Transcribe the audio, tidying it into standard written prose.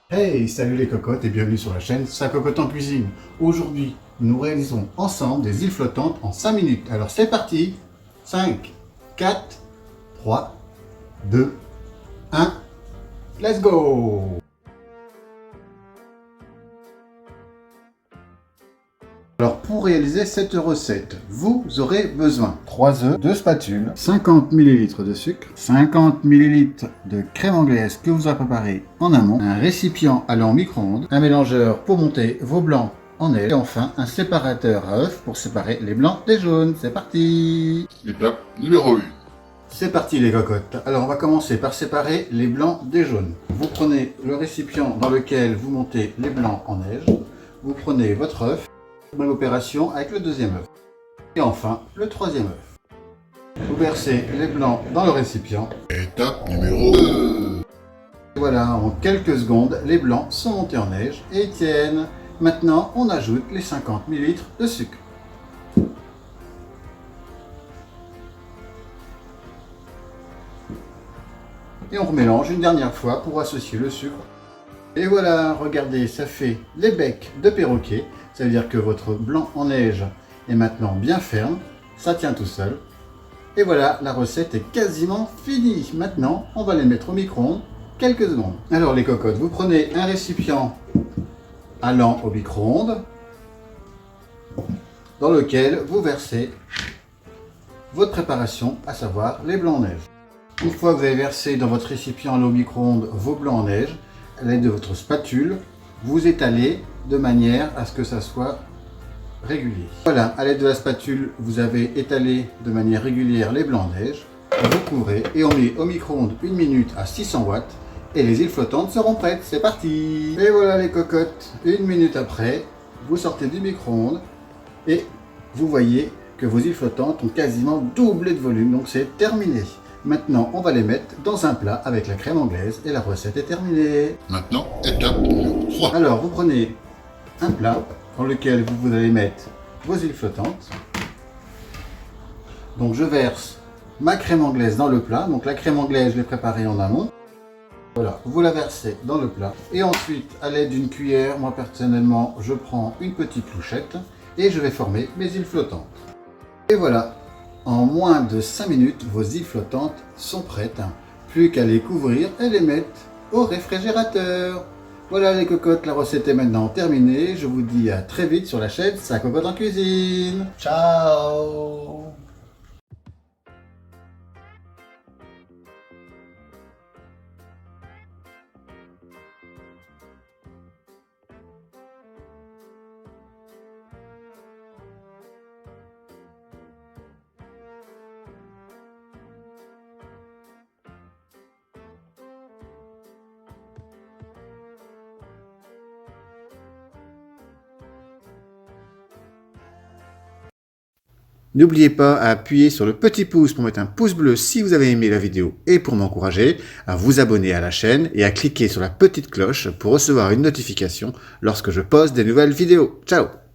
Hey, salut les cocottes et bienvenue sur la chaîne Ça Cocotte en cuisine. Aujourd'hui, nous réalisons ensemble des îles flottantes en 5 minutes. Alors c'est parti. 5, 4, 3, 2, 1, let's go! Alors pour réaliser cette recette, vous aurez besoin 3 œufs, 2 spatules, 50 ml de sucre, 50 ml de crème anglaise que vous aurez préparé en amont, un récipient allant au micro-ondes, un mélangeur pour monter vos blancs en neige et enfin un séparateur à œufs pour séparer les blancs des jaunes. C'est parti! Étape numéro 1. C'est parti les cocottes. Alors on va commencer par séparer les blancs des jaunes. Vous prenez le récipient dans lequel vous montez les blancs en neige, vous prenez votre œuf, même opération avec le deuxième œuf. Et enfin, le troisième œuf. Vous versez les blancs dans le récipient. Étape numéro 2. Voilà, en quelques secondes, les blancs sont montés en neige et tiennent. Maintenant, on ajoute les 50 ml de sucre. Et on remélange une dernière fois pour associer le sucre. Et voilà, regardez, ça fait les becs de perroquet. Ça veut dire que votre blanc en neige est maintenant bien ferme. Ça tient tout seul. Et voilà, la recette est quasiment finie. Maintenant, on va les mettre au micro-ondes quelques secondes. Alors les cocottes, vous prenez un récipient allant au micro-ondes dans lequel vous versez votre préparation, à savoir les blancs en neige. Une fois que vous avez versé dans votre récipient allant au micro-ondes vos blancs en neige, à l'aide de votre spatule, vous étalez de manière à ce que ça soit régulier. Voilà, à l'aide de la spatule, vous avez étalé de manière régulière les blancs en neige. Vous couvrez et on met au micro-ondes 1 minute à 600 watts et les îles flottantes seront prêtes. C'est parti! Et voilà les cocottes, 1 minute après, vous sortez du micro-ondes et vous voyez que vos îles flottantes ont quasiment doublé de volume, donc c'est terminé. Maintenant, on va les mettre dans un plat avec la crème anglaise et la recette est terminée. Maintenant, étape numéro 3. Alors, vous prenez un plat dans lequel vous allez mettre vos îles flottantes. Donc, je verse ma crème anglaise dans le plat. Donc, la crème anglaise, je l'ai préparée en amont. Voilà, vous la versez dans le plat. Et ensuite, à l'aide d'une cuillère, moi personnellement, je prends une petite louchette et je vais former mes îles flottantes. Et voilà. En moins de 5 minutes, vos îles flottantes sont prêtes. Plus qu'à les couvrir et les mettre au réfrigérateur. Voilà les cocottes, la recette est maintenant terminée. Je vous dis à très vite sur la chaîne Ça Cocotte en cuisine. Ciao! N'oubliez pas à appuyer sur le petit pouce pour mettre un pouce bleu si vous avez aimé la vidéo et pour m'encourager, à vous abonner à la chaîne et à cliquer sur la petite cloche pour recevoir une notification lorsque je poste des nouvelles vidéos. Ciao!